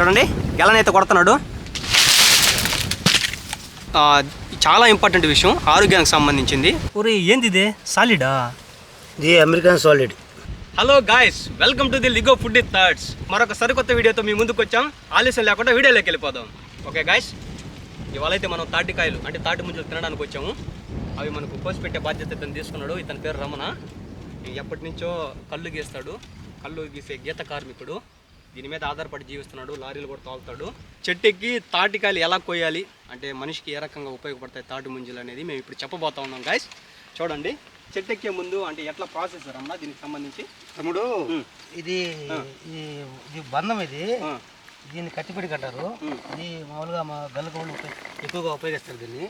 చూడండి గెలనైతే కొడుతున్నాడు. చాలా ఇంపార్టెంట్ విషయం, ఆరోగ్యానికి సంబంధించింది. ఊరి ఏంది ఇదే సాలిడా? ఇది American solid. Hello guys, welcome to the LIGO food thoughts. మరొక సరికొత్త వీడియోతో మీ ముందుకు వచ్చాం. ఆలస్యం లేకుండా వీడియోలోకి వెళ్ళిపోదాం. ఓకే గాయస్, ఇవాళ అయితే మనం తాటికాయలు అంటే తాటి ముంజలు తినడానికి వచ్చాము. అవి మనకు కోసి పెట్టే బాధ్యత ఇతను తీసుకున్నాడు. ఇతని పేరు రమణ. ఎప్పటి నుంచో కళ్ళు గీస్తాడు, కళ్ళు గీసే గీత కార్మికుడు. దీని మీద ఆధారపడి జీవిస్తున్నాడు, లారీలు కూడా తోలుతాడు. చెట్టుకి తాటికాయలు ఎలా కోయాలి అంటే మనిషికి ఏ రకంగా ఉపయోగపడతాయి తాటి ముంజలు అనేది మేము ఇప్పుడు చెప్పబోతా ఉన్నాం గాయస్. చూడండి, చెట్టు ఎక్కే ముందు అంటే ఎట్లా ప్రాసెస్ అమ్మా దీనికి సంబంధించి. తమ్ముడు ఇది బంధం, ఇది దీన్ని కట్టిపెట్టి కట్టారు. ఇది మామూలుగా మా గల్లు ఎక్కువగా ఉపయోగిస్తారు దీన్ని.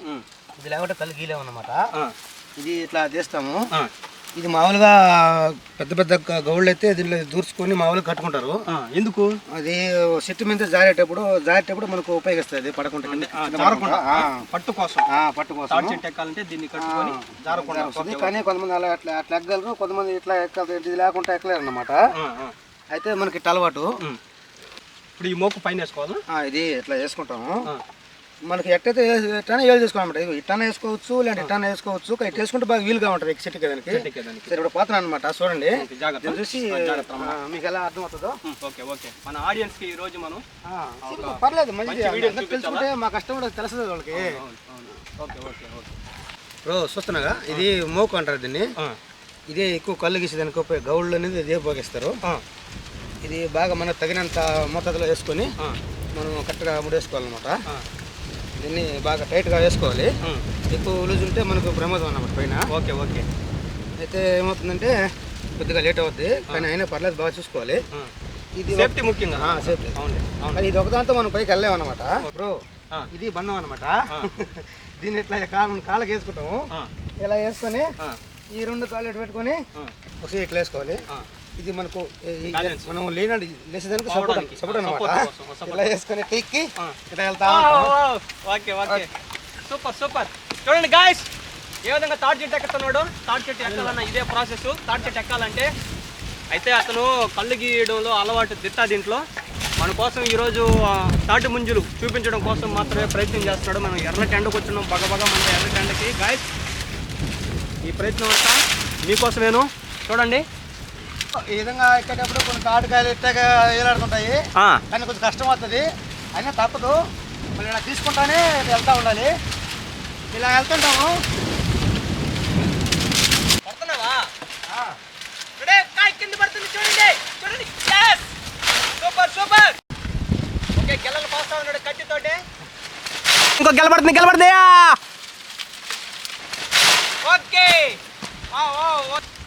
ఇది లేకుంటే కళ్ళు గీలేమన్నమాట. ఇది ఇట్లా తీస్తాము. ఇది మామూలుగా పెద్ద పెద్ద గౌళ్ళు అయితే దీనిలో దూర్చుకొని మామూలుగా కట్టుకుంటారు. ఎందుకు? అది చెట్టు మీద జారేటప్పుడు మనకు ఉపయోగిస్తుంది. పడకుండా పట్టు కోసం చెట్టు ఎక్కాలంటే దీన్ని కట్టుకొని జారకుండా వస్తుంది. కానీ కొంతమంది అలా అట్లా ఎక్కగలరు, కొంతమంది ఇట్లా ఇది లేకుండా ఎక్కలేరు అన్నమాట. అయితే మనకి ఇట్లా అలవాటు. ఇప్పుడు ఈ మోపు పైన వేసుకోవాలి. ఇది ఇట్లా వేసుకుంటాము. మనకి ఎట్టయితే ఎట్లా ఏళ్ళు చేసుకోవాలన్నమాట. ఇట్లా వేసుకోవచ్చు, లేదంటే ఇట్లా వేసుకోవచ్చు. ఇట్లా వేసుకుంటే బాగా వీలుగా ఉంటుంది చెట్టుకి దానికి. సరే, ఇప్పుడు పోతున్నాను అనమాట. చూడండి, చూసి మీకు ఎలా అర్థమవుతుందో. ఓకే ఓకే, మన ఆడియన్స్ కి ఈ రోజు మనం పర్లేదు మంచి తెలుసుకుంటే మా కష్టం కూడా తెలుస్తుంది వాళ్ళకి. Okay okay okay. ఇప్పుడు చూస్తున్నాగా, ఇది మోకు అంటారు దీన్ని. ఇదే ఎక్కువ కళ్ళు గీసేదానికి గౌళ్ళు అనేది ఇదే ఉపయోగిస్తారు. ఇది బాగా మనకు తగినంత మోతాదులో వేసుకొని మనం కరెక్ట్గా ముడేసుకోవాలన్నమాట. దీన్ని బాగా టైట్గా వేసుకోవాలి. ఎక్కువ లూజ్ ఉంటే మనకు ప్రమాదం అన్నమాట పైన. Okay okay. అయితే ఏమవుతుందంటే కొద్దిగా లేట్ అవుద్ది, కానీ అయినా పర్లేదు, బాగా చూసుకోవాలి. ఇది సేఫ్టీ ముఖ్యంగా. సేఫ్టీ. కానీ ఇది ఒకదాంతో మనం పైకి వెళ్ళామన్నమాట. బ్రో, ఇది బంధం అనమాట. దీన్ని ఇట్లా కాళ్ళకి వేసుకుంటాము. ఇలా వేసుకొని ఈ రెండు కాళ్ళు పెట్టుకొని ఒకసారి ఇట్లా వేసుకోవాలి. ఇది మనకు మనం లేసేదానికి సపోర్ట్ అనమాట. ఇలా వేసుకొని ఎక్కి ఇట్లా వెళ్తా. Okay okay, super super. చూడండి గాయస్, ఏ విధంగా తాటి చెట్టు ఎక్కుతున్నాడు. తాటి చెట్టు ఎక్కాలన్న ఇదే ప్రాసెస్. తాటి చెట్టు ఎక్కాలంటే అయితే అతను కళ్ళు గీయడంలో అలవాటు దిత్తా. దీంట్లో మన కోసం ఈరోజు తాటి ముంజులు చూపించడం కోసం మాత్రమే ప్రయత్నం చేస్తున్నాడు. మనం ఎర్రటి ఎండకు వచ్చినాం, బగబగా మన ఎర్రటి ఎండకి. గాయస్, ఈ ప్రయత్నం అంతా మీకోసమేను. చూడండి, ఈ విధంగా ఎక్కేటప్పుడు కొన్ని తాటికాయలు ఇట్టగా వేలాడుతుంటాయి, కానీ కొంచెం కష్టం అవుతుంది. అయినా తప్పదు, మళ్ళీ ఇలా తీసుకుంటానే వెళ్తూ ఉండాలి. ఇలా వెళ్తుంటాము. కింద పడుతుంది, చూడండి చూడండి. Super super. ఓకే, గెలలు పోస్తా ఉన్నాడు కత్తితోటి. ఇంకో గెలబడుతుంది. ఓకే,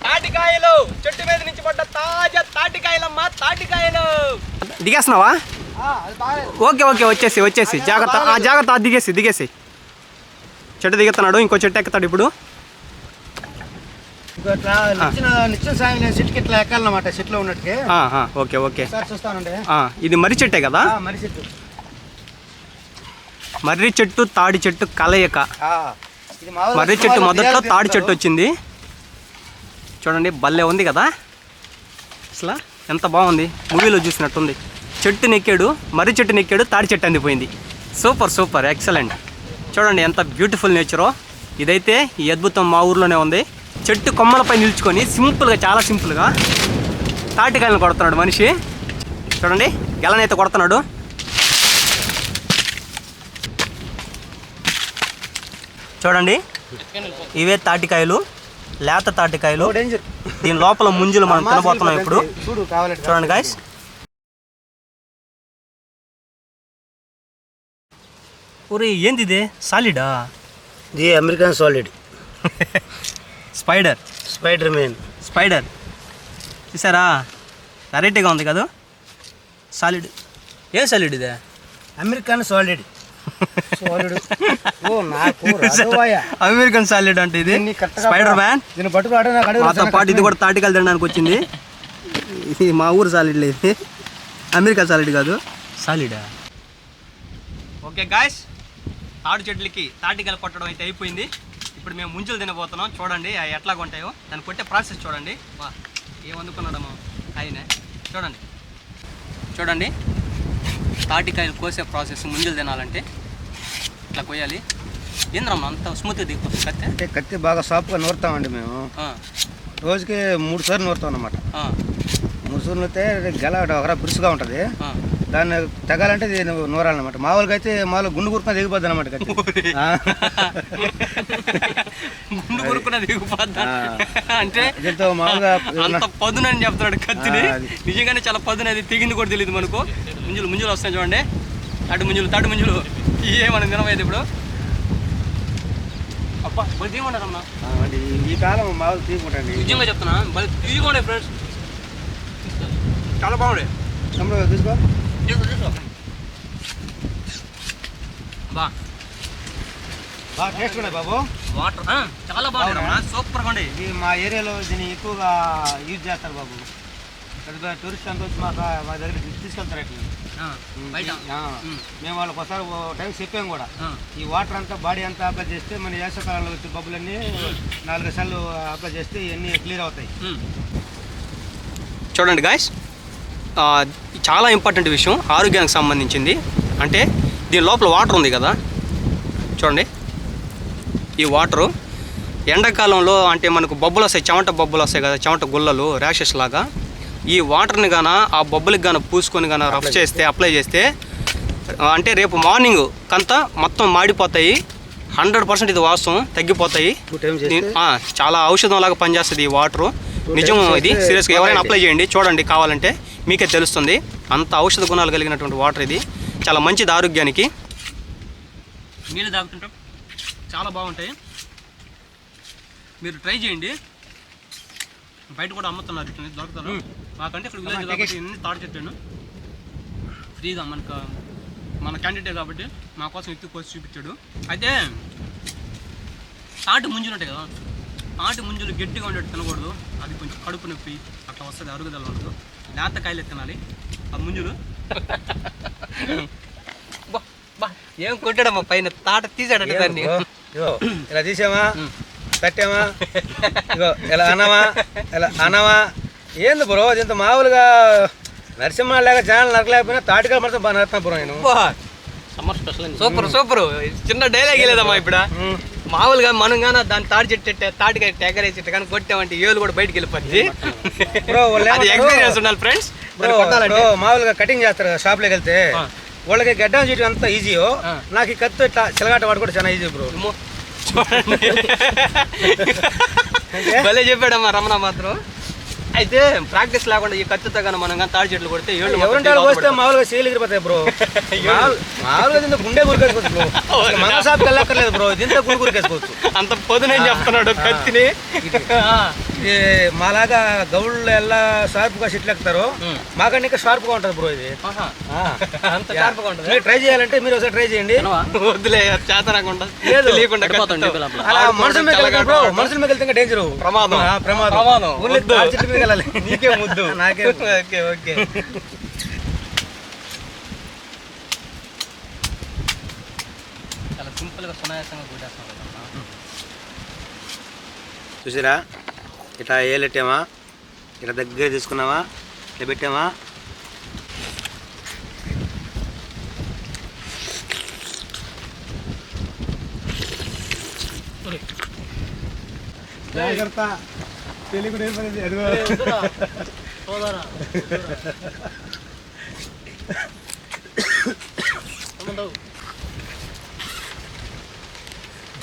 తాటికాయలు చెట్టు మీద నుంచి పడ్డ తాజా తాటికాయలమ్మా, తాటికాయలు. దిగేస్తున్నావా? ఓకే ఓకే, వచ్చేసి జాగ్రత్త. దిగేసి చెట్టు దిగుతున్నాడు. ఇంకో చెట్టు ఎక్కుతాడు ఇప్పుడు. నిత్యం సాయం చెట్టుకి ఇట్లా ఎక్కాలన్నమాట, చెట్లో ఉన్నట్టుగా. ఓకే ఓకే, చూస్తానండి. ఇది మర్రి చెట్టే కదా? మర్రి చెట్టు తాడి చెట్టు కలయిక. మర్రి చెట్టు మొదట్లో తాడి చెట్టు వచ్చింది. చూడండి, భలే ఉంది కదా అసలు, ఎంత బాగుంది. మూవీలో చూసినట్టుంది. చెట్టు నెక్కాడు, మర్రి చెట్టు నెక్కాడు, తాడి చెట్టు అందిపోయింది. Super super, excellent. చూడండి ఎంత బ్యూటిఫుల్ నేచరో. ఇదైతే ఈ అద్భుతం మా ఊర్లోనే ఉంది. చెట్టు కొమ్మలపై నిల్చుకొని సింపుల్గా, చాలా సింపుల్గా తాటికాయలను కొడుతున్నాడు మనిషి. చూడండి, గెలనైతే కొడుతున్నాడు. చూడండి, ఇవే తాటికాయలు, లేత తాటికాయలు. దీని లోపల ముంజులు మనం తినబోతున్నాం ఇప్పుడు. చూడండి గాయస్. ఊరి ఏంది ఇదే సాలిడా? ఇది అమెరికన్ సాలిడ్. స్పైడర్ మ్యాన్ చూసారా? వెరైటీగా ఉంది కదా సాలిడ్. ఏం సాలిడ్ ఇదే? American solid. అమెరికన్ సాలిడ్ అంటే ఇది స్పైడర్ మ్యాన్. మాతో పాటు ఇది కూడా తాటికాయలు తినడానికి వచ్చింది. ఇది మా ఊరు సాలిడ్ లేదు, అమెరికా సాలిడ్ కాదు, సాలిడా. ఓకే గాయస్, తాడి చెట్లకి తాటికాయలు కొట్టడం అయితే అయిపోయింది. ఇప్పుడు మేము ముంజులు తినబోతున్నాం. చూడండి అవి ఎట్లా ఉంటాయో, దాన్ని కొట్టే ప్రాసెస్ చూడండి. ఏం అందుకున్నాడమ్మా ఆయన. చూడండి తాటికాయలు కోసే ప్రాసెస్ ముంజలు తినాలంటే ఇట్లా కొయ్యాలి. ఏంద్రమ్మా అంత స్మూత్గా దిగిపోతుంది కత్తి? అంటే కత్తి బాగా సాఫ్ట్గా నూరుతామండి మేము. రోజుకి 3 సార్లు నూరుతాం అన్నమాట. 3 సార్లు నూరితే గల ఒక బిరుసుగా ఉంటుంది. దాన్ని తగాలంటే నూరాలన్నమాట. మామూలుగా అయితే గుండు కూరుకున్న దిగిపోద్ది అనమాట కత్తి. గుండు కూరుకున్న దిగిపోద్దా అంటే దీంతో మామూలుగా అంత పదునని చెప్తాడు కత్తిని. నిజంగానే చాలా పదును, అది తెగింది కూడా తెలియదు మనకు. ముంజులు వస్తాయి చూడండి, తాటి ముంజులు ఇవే మనం తినమైతే ఇప్పుడు. అబ్బా బలి తీయమంటారమ్మా, ఈ కాలం మామూలు తీయకుంటండి. నిజంగా చెప్తున్నా బలి తీయకుండా ఫ్రెండ్స్, చాలా బాగుండే. తీసుకో బాగా టేస్ట్ ఉన్నాయి బాబు. వాటర్ చాలా బాగుంది, సూపర్గా ఉండే. ఇది మా ఏరియాలో దీన్ని ఎక్కువగా యూజ్ చేస్తారు బాబు. పెద్ద టూరిస్ట్ అంతా వచ్చి మా దగ్గర తీసుకెళ్తారు అట్లా. మేము వాళ్ళకి ఒకసారి టైం చెప్పాము కూడా. ఈ వాటర్ అంతా బాడీ అంతా అప్లై చేస్తే మన వేసవకాలంలో వచ్చే బబ్బులన్నీ 4 సార్లు అప్లై చేస్తే ఇవన్నీ క్లియర్ అవుతాయి. చూడండి గాయస్, చాలా ఇంపార్టెంట్ విషయం ఆరోగ్యానికి సంబంధించింది. అంటే దీని లోపల వాటర్ ఉంది కదా చూడండి, ఈ వాటరు ఎండాకాలంలో అంటే మనకు బొబ్బలు వస్తాయి, చెమట బొబ్బలు వస్తాయి కదా, చెమట గుల్లలు, ర్యాషెస్ లాగా. ఈ వాటర్ని గాన ఆ బొబ్బలకి గాన పూసుకొని గాన రఫ్ చేస్తే, అప్లై చేస్తే అంటే రేపు మార్నింగ్ కంతా మొత్తం మాడిపోతాయి. 100% ఇది వాస్తవం, తగ్గిపోతాయి. చాలా ఔషధం లాగా పనిచేస్తుంది ఈ వాటరు. నిజం, ఇది సీరియస్గా ఎవరైనా అప్లై చేయండి, చూడండి, కావాలంటే మీకే తెలుస్తుంది. అంత ఔషధ గుణాలు కలిగినటువంటి వాటర్ ఇది, చాలా మంచిది ఆరోగ్యానికి. నీళ్ళు తాగుతుంటాం, చాలా బాగుంటాయి, మీరు ట్రై చేయండి. బయట కూడా అమ్ముతున్నారు, దొరుకుతారు. మాకంటే ఇక్కడ విలేజ్ కాబట్టి ఇన్ని తాటి చెట్టు ఫ్రీగా మన క్యాండిడేట్ కాబట్టి మా కోసం ఎక్కువ కోసి చూపించాడు. అయితే తాటి ముంజులు ఉంటాయి కదా, తాటి ముంజులు గట్టిగా ఉండేది తినకూడదు, అది కొంచెం కడుపు నొప్పి అట్లా వస్తుంది, అరుగుదల ఉండదు. లేత కాయలు తినాలి ఆ ముంజులు. ఏం కొట్టాడమ్మా పైన తాట తీసాడంటే దాన్ని. ఇలా తీసామా, కట్టామా, ఇగో ఇలా అన్నమా ఏంది బ్రో, ఇంత మామూలుగా నరసింహ లేక జనాలు నరకలేకపోయినా తాటికాయ మాత్రం బాగా నరుకుతాను బ్రో నేను. Summer special. సూపర్ చిన్న డైలాగ్ లేదమ్మా ఇప్పుడు. మామూలుగా మనం కానీ దాన్ని తాటికాయ టెగరేసి కానీ కొట్టామంటే ఏళ్ళు కూడా బయటకు వెళ్ళిపోద్ది. ఎక్స్పీరియన్స్ ఉండాలి ఫ్రెండ్స్. మామూలుగా కటింగ్ చేస్తారు కదా షాప్లోకి వెళ్తే, వాళ్ళకి గడ్డం చేయడం అంత ఈజీయో, నాకు ఈ కత్తి ఇట్లా చిలగాట వాడు కూడా చాలా ఈజీ బ్రో. భలే చెప్పాడమ్మా రమణ మాత్రం. అయితే ప్రాక్టీస్ లేకుండా ఈ కత్తితో కానీ మనం కానీ తాడి చెట్లు కొడితే ఎవరింటాలు వస్తే మామూలుగా సేలు ఎగిరిపోతాయి బ్రో. మామూలుగా దీంతో గుండె గురికేసుకోవచ్చు బ్రో, మన షాప్కి వెళ్ళక్కర్లేదు బ్రో, దీంతో గుండె గురికేసుకోవచ్చు. అంత పొద్దునేం చెప్తున్నాడు కత్తిని. ఇది మాలాగా గౌళ్ళు ఎలా షార్ప్గా సెట్లు ఎక్కుతారో మాకంటే ఇంకా షార్ప్గా ఉంటుంది బ్రో. ఇది అంత షార్ప్గా ఉంటుంది. మీరు ట్రై చేయాలంటే మీరు ఒకసారి ట్రై చేయండి. వద్దులే చేతనకుండా మనుషుల మీద బ్రో, మనుషుల మీద వెళ్తే డేంజర్, ప్రమాదం. నీకే ముద్దు నాకే. Okay okay. చాలా సింపుల్గా సునాయాసంగా కొట్టేస్తాం. చూసారా, ఇట్లా ఏలెట్టామా, ఇట్లా దగ్గర తీసుకున్నామా, ఇట్లా పెట్టామా, జాగ్రత్త తెలియకుండా ఏర్పడింది.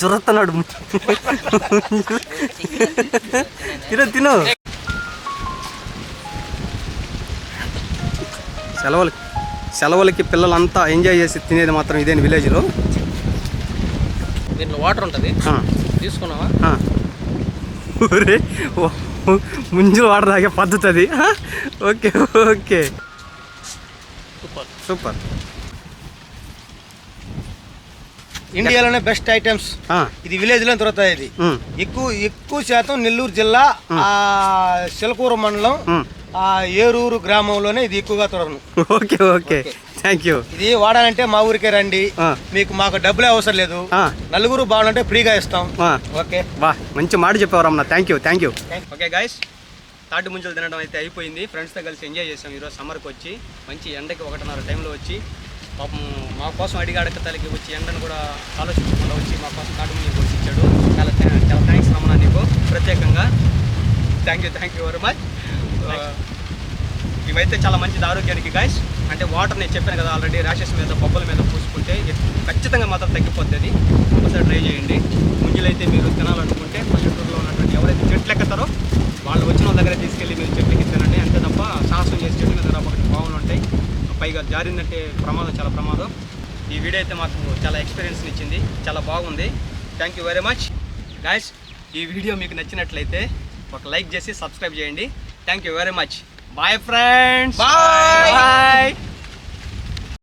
జరుగుతున్నాడు తిను. సెలవులకి పిల్లలంతా ఎంజాయ్ చేసి తినేది మాత్రం ఇదేని విలేజ్లో. దీంట్లో వాటర్ ఉంటుంది, తీసుకున్నావా? ముంజు వాటర్ తాగే పద్ధతి అది. Okay okay, super. ఇండియాలోనే బెస్ట్ ఐటమ్స్ ఇది, విలేజ్ లో దొరుకుతాయి. ఇది ఎక్కువ శాతం నెల్లూరు జిల్లా చిలకూరు మండలం ఏరూరు గ్రామంలోనే ఇది ఎక్కువగా దొరకను. Okay okay, thank you. ఇది వాడాలంటే మా ఊరికే రండి, మాకు డబ్బులే అవసరం లేదు, నలుగురు బాగుంటే ఫ్రీగా ఇస్తాం. ఓకే, మంచి మాట చెప్పారమ్మా, థ్యాంక్ యూ. ఓకే గైస్, తాటి ముంజలు తినడం అయితే అయిపోయింది. ఫ్రెండ్స్తో కలిసి ఎంజాయ్ చేసాం ఈరోజు. సమ్మర్కి వచ్చి మంచి ఎండకి 1:30 టైంలో వచ్చి పాపం మా కోసం అడిగాడక తలకి వచ్చి ఎండను కూడా ఆలోచించకుండా వచ్చి మా కోసం తాటి ముంజలు కోసి ఇచ్చాడు. చాలా థ్యాంక్స్ రమణ నీకు ప్రత్యేకంగా. Thank you very much. ఇవైతే చాలా మంచిది ఆరోగ్యానికి గాయస్. అంటే వాటర్ నేను చెప్పాను కదా ఆల్రెడీ, ర్యాషెస్ మీద బొబ్బల మీద పూసుకుంటే ఖచ్చితంగా మాత్రం తగ్గిపోతుంది. ఒకసారి ట్రై చేయండి. ముంజలైతే మీరు తినాలనుకుంటే పల్లెటూరులో ఉన్నటువంటి ఎవరైతే చెట్లు ఎక్కుతారో వాళ్ళు వచ్చిన వాళ్ళ దగ్గర తీసుకెళ్ళి మీరు చెట్లు ఎక్కిస్తానండి. అంతే తప్ప సాహసం చేసి చెట్టు మీద ఒకటి బాగులు ఉంటాయి, పైగా జారిందంటే ప్రమాదం, చాలా ప్రమాదం. ఈ వీడియో అయితే మాకు చాలా ఎక్స్పీరియన్స్ ఇచ్చింది, చాలా బాగుంది. Thank you very much guys. ఈ వీడియో మీకు నచ్చినట్లయితే ఒక లైక్ చేసి సబ్స్క్రైబ్ చేయండి. Thank you very much. Bye friends. Bye.